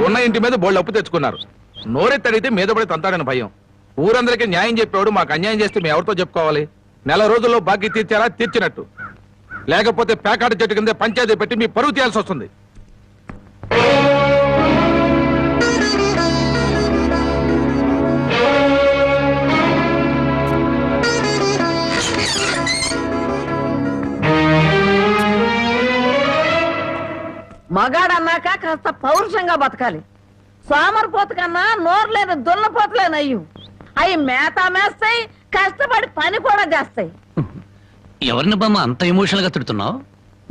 ఉన్న ఇంటి మీద బోళ్ళు అప్పు తెచ్చుకున్నారు. నోరెత్తడితే మీద పడి తంతాడని భయం. ఊరందరికీ న్యాయం చెప్పేవాడు మాకు అన్యాయం చేస్తే మేము ఎవరితో చెప్పుకోవాలి? నెల రోజుల్లో బాకీ తీర్చారా? తీర్చినట్టు. లేకపోతే పేకాట చెట్టు కింద పంచాయతీ పెట్టి మీ పరువు తీయాల్సి వస్తుంది. మగాడన్నాక కాస్త పౌరుషంగా బతకాలి. సోమరిపోతు కన్నా నోరు లేని దున్నపోతులేనయ్యు. అవి మేత మేస్తాయి, కష్టపడి పని కూడా చేస్తాయి. ఎవరిని బామ్మ అంత ఎమోషనల్ గా తిడుతున్నావు?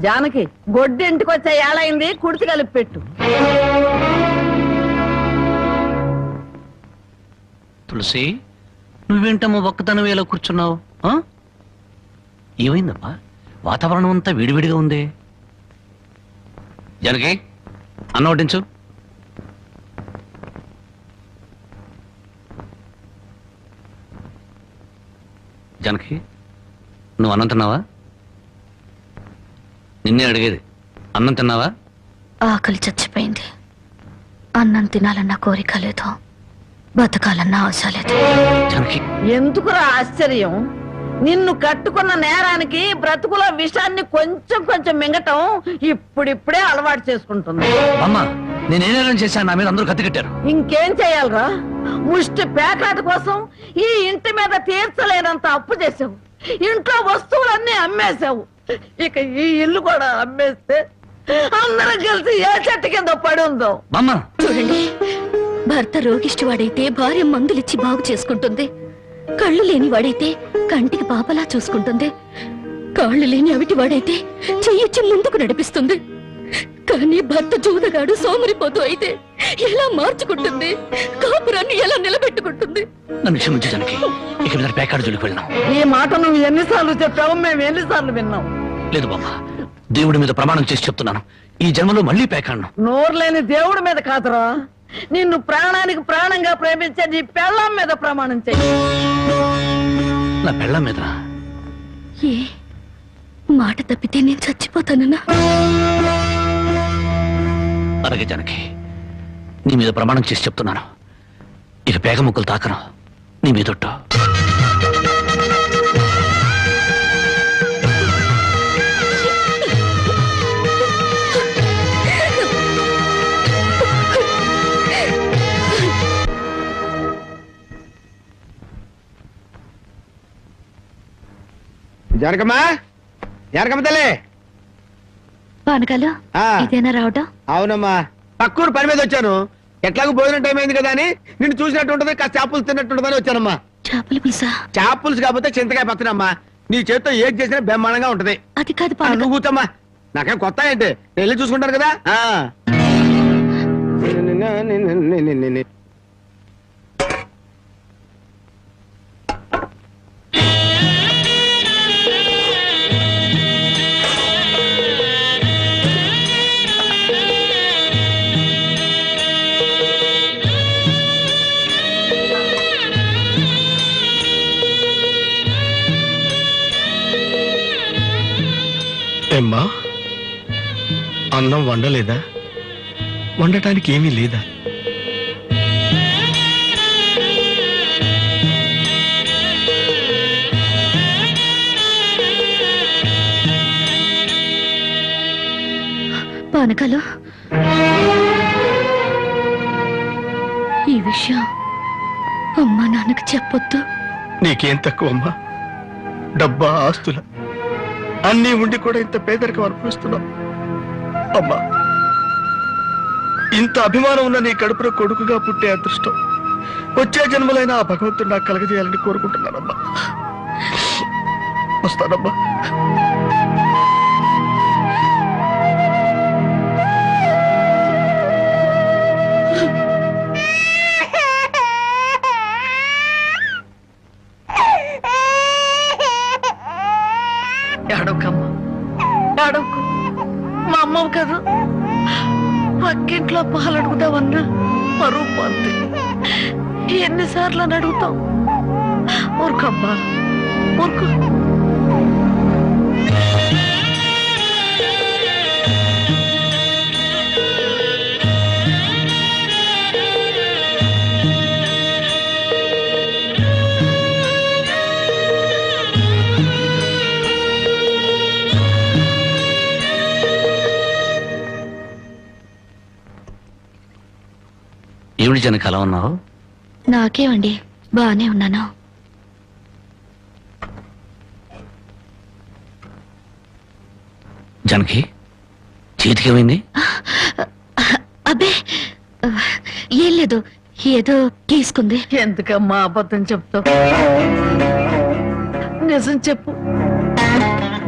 జానకి గొడ్డు ఇంటికి వచ్చే ఏళైంది, కుడితి కలిపి పెట్టు. తులసి, నువ్వేంటమ్మా ఒక్కతనం ఎలా కూర్చున్నావు? ఏమైందమ్మా? వాతావరణం అంతా వేడివేడిగా ఉంది. జానకి, అన్నం వడ్డించు. జానకి, నువ్వు అన్నం తిన్నావా? నిన్నే అడిగేది. అన్నం తిన్నావా? ఆకలి చచ్చిపోయింది. అన్నం తినాలన్న కోరిక లేదు, బతకాలన్న ఆశ లేదు. జానకి, ఎందుకురా ఆశ్చర్యం? నిన్ను కట్టుకున్న నేరానికి బ్రతుకుల విషాన్ని కొంచెం కొంచెం మింగటం ఇప్పుడిప్పుడే అలవాటు చేసుకుంటుంది. అమ్మా, నేనేం చేశాను? నా మీద అందరూ కత్తి కట్టారు. ఇంకేం చెయ్యాలరా? ముష్టి పేకాట కోసం ఈ ఇంటి మీద తీర్చలేనంత అప్పు చేసావు. ఇంట్లో వస్తువులన్నీ అమ్మేశావు. ఇక ఈ ఇల్లు కూడా అమ్మేస్తే అందరం కలిసి ఏ చెట్టు కింద పడి ఉందో. చూడండి, భర్త రోగిష్టి వాడైతే భార్య మందులిచ్చి బాగు చేసుకుంటుంది. కళ్ళు లేని వాడైతే కంటికి పాపలా చూసుకుంటుంది. కాళ్ళు లేని అవిటి వాడైతే చెయ్యొచ్చి ముందుకు నడిపిస్తుంది. కానీ భర్త జూదగాడు సోమరిపోతూ అయితే ఎలా మార్చుకుంటుంది? కాపురాన్ని ఎలా నిలబెట్టుకుంటుంది? నన్ను క్షమించు జానకి, ఇక మీద పేకాడు జోలికి వెళ్ళాం. ఈ మాట నువ్వు ఎన్నిసార్లు చెప్పావు, మేము ఎన్నిసార్లు విన్నాం. లేదు బామ్మ, దేవుడి మీద ప్రమాణం చేసి చెప్తున్నాను, ఈ జన్మలో మళ్ళీ పేకాడను. నోరు లేని దేవుడి మీద కాదురా, నిన్ను ప్రాణానికి ప్రాణంగా ప్రేమించే నీ పెళ్ళాం మీద ప్రమాణం చెయ్యి. నా పెళ్ళాం మీద? ఏ మాట తప్పితే నేను చచ్చిపోతానన్నా? అలాగే జానకి, నీ మీద ప్రమాణం చేసి చెప్తున్నాను, ఇక పేగ ముక్కలు తాకను నీ మీదొట్టు. జానకమ్మా, జానకమ్మ తల్లి. పానకాలు ఇదేనా రావటం? అవునమ్మా, పక్కూరు పని మీద వచ్చాను. ఎట్లాగో భోజనం టైం అయింది కదా అని నిన్ను చూసినట్టు ఉంటది, కాస్త చేపలు తిన్నట్టు ఉంటుందని వచ్చానమ్మా. చేపల పులుసా? చేపలుసు కాకపోతే చింతకాయ పచ్చనమ్మా. నీ చేతితో ఏది చేసినా బ్రహ్మాండంగా ఉంటది. అది కాదు, నువ్వు కూర్చోమ్మా. నాకేం కొత్త ఏంటి, వెళ్ళి చూసుకుంటాను కదా. ఏమ్మా, అన్నం వండలేదా? వండటానికి ఏమీ లేదా? పానకాలు, ఈ విషయం అమ్మా నాన్నకు చెప్పొద్దు. నీకేం తక్కువ అమ్మా? డబ్బా, ఆస్తుల అన్నీ ఉండి కూడా ఇంత పేదరికం అనుభవిస్తున్నావు. అమ్మా, ఇంత అభిమానం ఉన్న నీ కడుపులో కొడుకుగా పుట్టే అదృష్టం వచ్చే జన్మలైనా ఆ భగవంతుడు నాకు కలగజేయాలని కోరుకుంటున్నానమ్మా. వస్తానమ్మా. మా అమ్మవు కదా, పక్కింట్లో పాలు అడుగుతావన్నా పరువు పోతే ఎన్నిసార్లు అని అడుగుతావు? ఊరుకమ్మా, ఊరుకో. ఏమిటి జనకి అలా ఉన్నావు? నాకేమండి, బానే ఉన్నాను. జనకి చేతికి ఏమైంది? అబ్బే, ఏం లేదు, ఏదో గీసుకుంది. ఎందుకమ్మా అబద్ధం చెప్తావు? నిజం చెప్పు.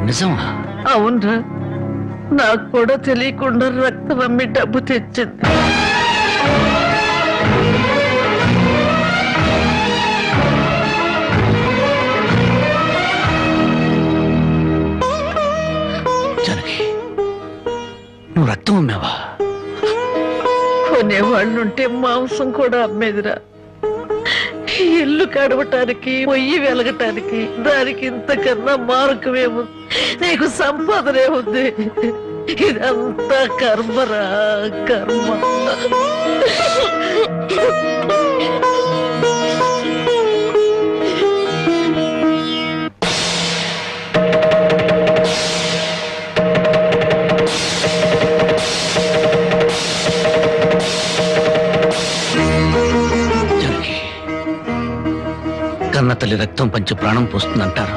నిజమా? అవునరా, నాకు కూడా తెలియకుండా రక్తం అమ్మి డబ్బు తెచ్చింది. జనకి, నువ్వు రక్తం అమ్మావా? కొనేవాళ్ళుంటే మాంసం కూడా అమ్మేదిరా. ఇల్లు కడవటానికి, పొయ్యి వెలగటానికి దానికి ఇంతకన్నా మార్గమేముంది? నీకు సంపాదనే ఉంది. ఇదంతా కర్మరా, కర్మ. కన్న తల్లి రక్తం పంచి ప్రాణం పోస్తుందంటారు.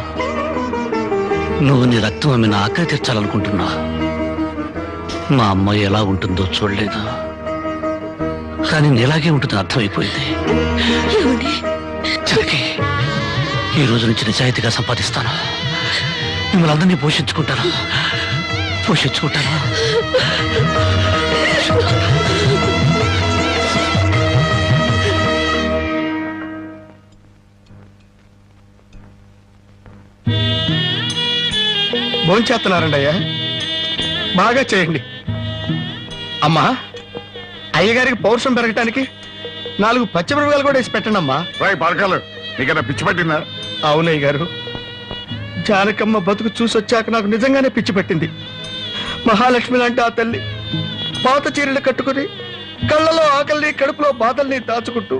నువ్వు నీ రక్తం ఆమె నా ఆకలి తీర్చాలనుకుంటున్నా. మా అమ్మాయి ఎలా ఉంటుందో చూడలేదు, కానీ నీలాగే ఉంటుందని అర్థమైపోయింది. జనకి, ఈ రోజు నుంచి నిజాయితీగా సంపాదిస్తాను. మిమ్మల్ని అందరినీ పోషించుకుంటాను. భోంచేస్తున్నారండి అయ్యా, బాగా చేయండి. అమ్మా, అయ్యగారికి పౌరుషం పెరగటానికి 4 పచ్చిమిరపకాయలు కూడా వేసి పెట్టండి అమ్మా. పరకాలు నీకన్నా పిచ్చి పట్టిందా? అవునయ్య గారు, జానకమ్మ బతుకు చూసొచ్చాక నాకు నిజంగానే పిచ్చి పట్టింది. మహాలక్ష్మి లాంటి ఆ తల్లి పాత చీరలు కట్టుకుని కళ్ళలో ఆకలిని, కడుపులో బాధల్ని దాచుకుంటూ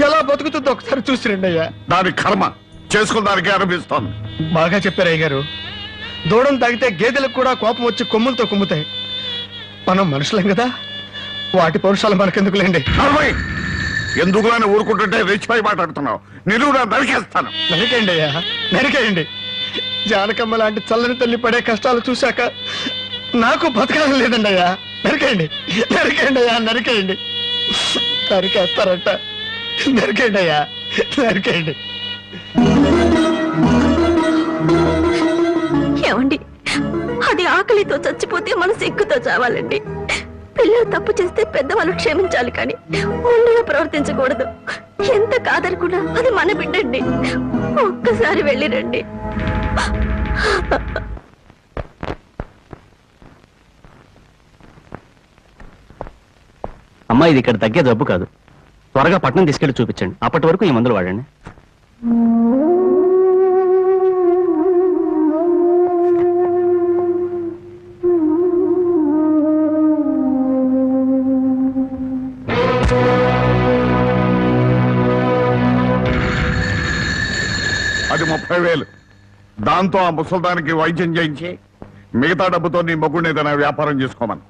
ఎలా బతుకుతుందో ఒకసారి చూసి రండి అయ్యా. దాని కర్మ చేసుకున్నానికి అనిపిస్తోంది. బాగా చెప్పారు అయ్య గారు. దూడం తాగితే గేదెలకు కూడా కోపం వచ్చి కొమ్ములతో కుమ్ముతాయి. మనం మనుషులం కదా, వాటి పౌరుషాలు మనకెందుకులేండి. ఎందుకు అని ఊరుకుంటుంటే రెచ్చిపోయి మాట్లాడుతున్నావు. నిలువురా నరికేస్తాను. నరికేయండి అయ్యా, నరికేయండి. జానకమ్మ లాంటి చల్లని తల్లి పడే కష్టాలు చూశాక నాకు బతకాలం లేదండి అయ్యా. నరికేయండి, నరికేయండి అయ్యా, నరికేయండి. నరికేస్తారంట, నరికేయండి అయ్యా, నరికేయండి. ఏమండి, అది ఆకలితో చచ్చిపోతే మనసు ఎక్కుతో చావాలండి. పిల్లలు తప్పు చేస్తే పెద్దవాళ్ళు క్షమించాలి, కానీ ముందుగా ప్రవర్తించకూడదు. ఎంత కాదనుకున్నా అది మన బిడ్డండి. ఒక్కసారి వెళ్ళిరండి. అమ్మా, ఇది ఇక్కడ తగ్గే జబ్బు కాదు. త్వరగా పట్నం తీసుకెళ్లి చూపించండి. అప్పటి వరకు ఈ మందులు వాడండి. అది 30,000. దాంతో ఆ ముసల్దానికి వైద్యం చేయించి మిగతా డబ్బుతో నీ మొగుడిని ఏదైనా వ్యాపారం చేసుకోమను.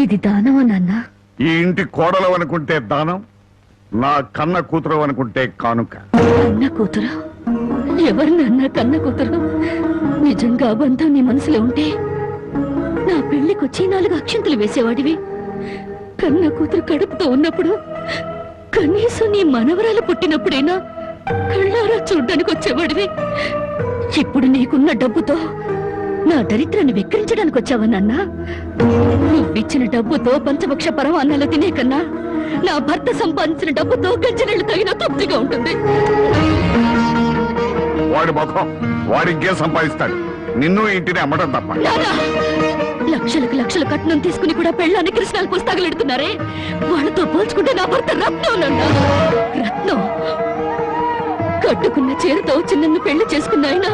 ఇది దానమా నాన్న? ఈ ఇంటి కోడలు అనుకుంటే దానం, నా కన్న కూతురు అనుకుంటే కానుక. కన్న కూతురు? ఎవరు నాన్న కన్న కూతురు? నిజంగా బంధం నీ మనసులో ఉంటే నా పెళ్లికొచ్చి 4 అక్షంతలు వేసేవాడివి. కన్న కూతురు కడుపుతో ఉన్నప్పుడు, కనీసం నీ మనవరాలు పుట్టినప్పుడైనా కళ్ళారా చూడ్డానికి వచ్చేవాడివి. ఇప్పుడు నీకున్న డబ్బుతో నా దరిద్రాన్ని వెక్కిరించడానికి వచ్చావా నాన్న? నువ్విచ్చిన డబ్బుతో పంచభక్ష పరమాన్నాలు తినే కన్నా నా భర్త సంపాదించిన డబ్బుతో గంజినీళ్లు తగిన తృప్తిగా ఉంటుంది. వాడి ముఖం వాడింకే సంపాదిస్తాడు, నిన్ను ఇంటిని అమ్మడం తప్ప. లక్షలకు లక్షల కట్నం తీసుకుని కూడా పెళ్ళాన్ని కృష్ణాలు పుస్తకాలెడుతున్నారే, వాళ్ళతో పోల్చుకుంటే నా భర్త రత్నం నాన్న, రత్నం. కట్టుకున్న చీరతో వచ్చి నన్ను పెళ్లి చేసుకున్న ఆయన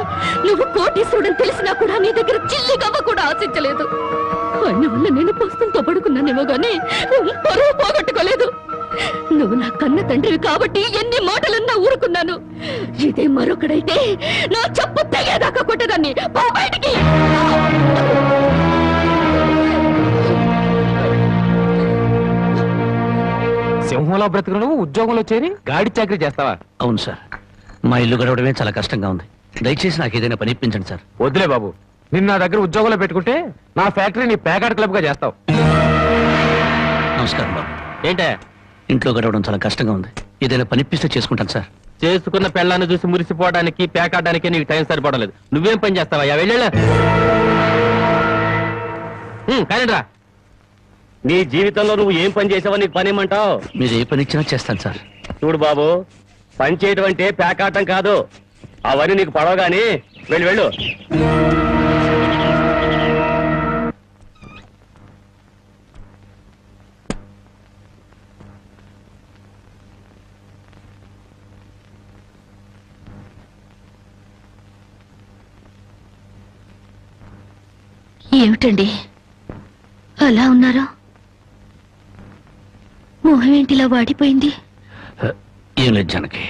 నువ్వు కోటీశ్వరుడని తెలిసినా కూడా నీ దగ్గర చిల్లి గవ్వ కూడా ఆశించలేదు. ఆయన వల్ల నేను పుస్తకంతో పడుకున్నానేమో గానీ పరువు పోగొట్టుకోలేదు. నువ్వు నా కన్న తండ్రివి కాబట్టి ఎన్ని మాటలన్నా ఊరుకున్నాను. ఇదే మరొకడైతే నా చెప్పు తెగేదాకా కొట్టేదాన్ని. పో బయటికి. సింహంలో బ్రతుకు నువ్వు ఉద్యోగంలో చేరి గాడి చాకరీ చేస్తావా? అవును సార్, మా ఇల్లు గడవడమే చాలా కష్టంగా ఉంది. దయచేసి నాకు ఏదైనా పని ఇప్పించండి సార్. వద్దులే బాబు, నిన్న నా దగ్గర ఉద్యోగంలో పెట్టుకుంటే నా ఫ్యాక్టరీ నీ ప్యాకాట్ క్లబ్ గా చేస్తావు. నమస్కారం బాబు. ఏంటే ఇంట్లో గడవడం చాలా కష్టంగా ఉంది, ఏదైనా పని ఇప్పిస్తే చేసుకుంటాను సార్. చేసుకున్న పెళ్ళాన్ని చూసి మురిసిపోవడానికి ప్యాకాడడానికి నీకు టైం సరిపడలేదు. నువ్వేం పని చేస్తావా? వెళ్ళా కానీ రా. నీ జీవితంలో నువ్వు ఏం పని చేసావో నీకు పని ఏమంటావు? మీరు ఏ పని ఇచ్చినా చేస్తాను సార్. చూడు బాబు, పని చేయటం అంటే ప్యాకాటం కాదు. అవన్నీ నీకు పడవగాని వెళ్ళు వెళ్ళు. ఏమిటండి అలా ఉన్నారు? మొహం ఏంటిలా వాడిపోయింది? ఏం లేదు జానకి.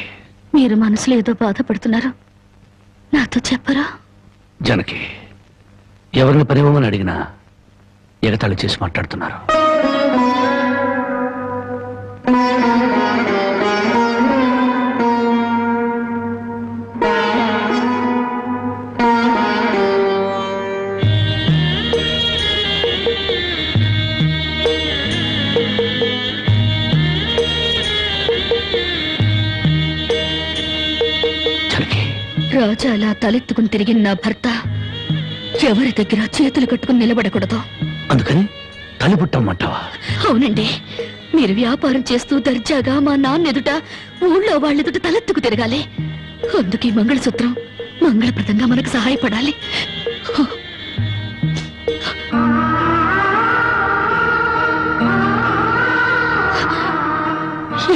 మీరు మనసులో ఏదో బాధపడుతున్నారు, నాతో చెప్పరా? జానకి, ఎవరిని పనివ్వమని అడిగినా ఎగతాళి చేసి మాట్లాడుతున్నారు. రాజా అలా తలెత్తుకుని తిరిగిన నా భర్త ఎవరి దగ్గర చేతులు కట్టుకుని నిలబడకూడదు. అందుకని తలిపుట్టమ్మంటావా? అవునండి, మీరు వ్యాపారం చేస్తూ దర్జాగా మా నాన్న ఎదుట, ఊళ్ళో వాళ్ళెదుట తలెత్తుకు తిరగాలి. అందుకే మంగళసూత్రం మంగళప్రదంగా మనకు సహాయపడాలి.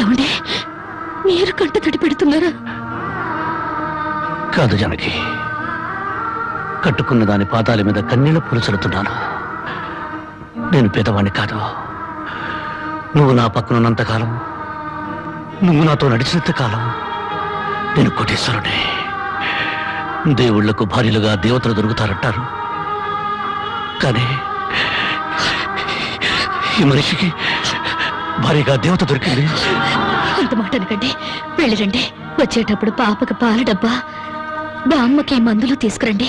ఏమండి, మీరు కంట తడి పెడుతున్నారా? కాదు జానకి, కట్టుకున్న దాని పాదాల మీద కన్నీళ్లు పూల్చలుతున్నాను. నేను పేదవాణ్ణి కాదు. నువ్వు నా పక్కనున్నంతకాలం, నువ్వు నాతో నడిచినంత కాలం నేను కోటీశ్వరుడే. దేవుళ్లకు భార్యలుగా దేవతలు దొరుకుతారంటారు, కానీ ఈ మనిషికి భార్యగా దేవత దొరికింది. అంత మాట అనకండి, వెళ్ళిరండి. వచ్చేటప్పుడు పాపకు పాల డబ్బా, బామ్మకి మందులు తీసుకురండి.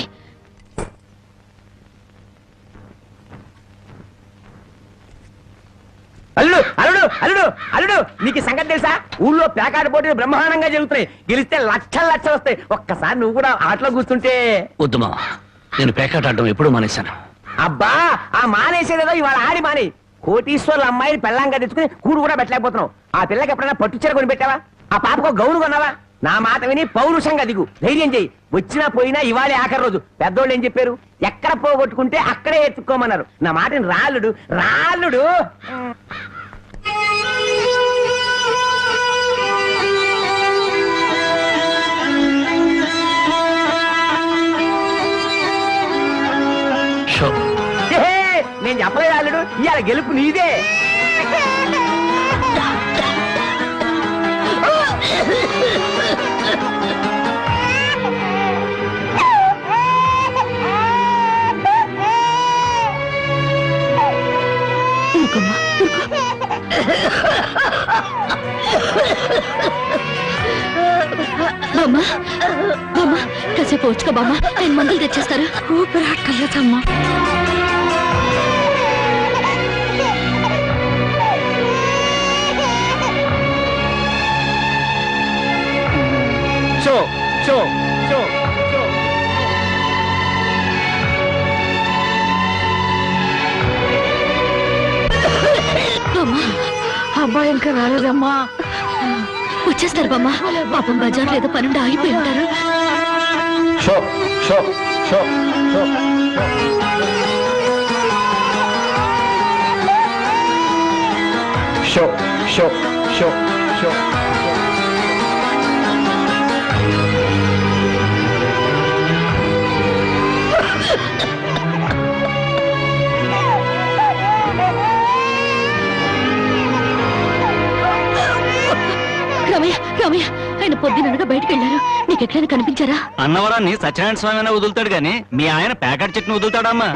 అల్లుడు అల్లుడు అల్లుడు అల్లుడు, నీకు సంగతి తెలుసా? ఊళ్ళో ప్యాకాట పోటీలు బ్రహ్మాండంగా జరుగుతున్నాయి. గెలిస్తే లక్షలు లక్షలు వస్తాయి. ఒక్కసారి నువ్వు కూడా ఆటలో కూర్చుంటే. వద్దుమా, నేను పేకాట ఆడడం ఎప్పుడూ మానేశాను. అబ్బా, ఆ మానేసేదేదో ఇవాళ ఆడి మాని. కోటీశ్వర్ల అమ్మాయిని పెళ్ళంగా తెచ్చుకుని కూడు కూడా పెట్టలేకపోతున్నావు. ఆ పిల్లకి ఎప్పుడైనా పట్టు చీర కొని పెట్టావా? ఆ పాపకు గౌను కొన్నావా? నా మాట విని పౌరుషంగా దిగు, ధైర్యం చెయ్యి. వచ్చినా పోయినా ఇవాళే ఆఖరి రోజు. పెద్దోళ్ళు ఏం చెప్పారు? ఎక్కడ పోగొట్టుకుంటే అక్కడే ఎత్తుక్కోమన్నారు. నా మాటని రాళ్ళుడు రాళ్ళుడు. నేను చెప్పలేదు రాళ్ళుడు, ఇవాళ గెలుపు నీదే. బామ్మ బామ్మ, కాసేపు వచ్చుకో బామ్మ, నేను మందులు తెచ్చేస్తారు. ఊపిరాటలేదమ్మా. షో షో షో షో. అబ్బాయి ఇంకా రాలేదమ్మా. వచ్చేస్తారు బామ్మ, పాపం బజార్లో ఏదో పనుండి ఆగిపోయి ఉంటారు. Show show show show show show show show. Ramayya Ramayya, ఆయన పొద్దుననగా బయటకు వెళ్ళారు. నీకు ఎక్కడైనా కనిపించారా? అన్నవరాన్ని సత్యనారాయణ స్వామి వదులుతాడు గాని మీ ఆయన ప్యాకెట్ చెట్టును వదులుతాడమ్మా.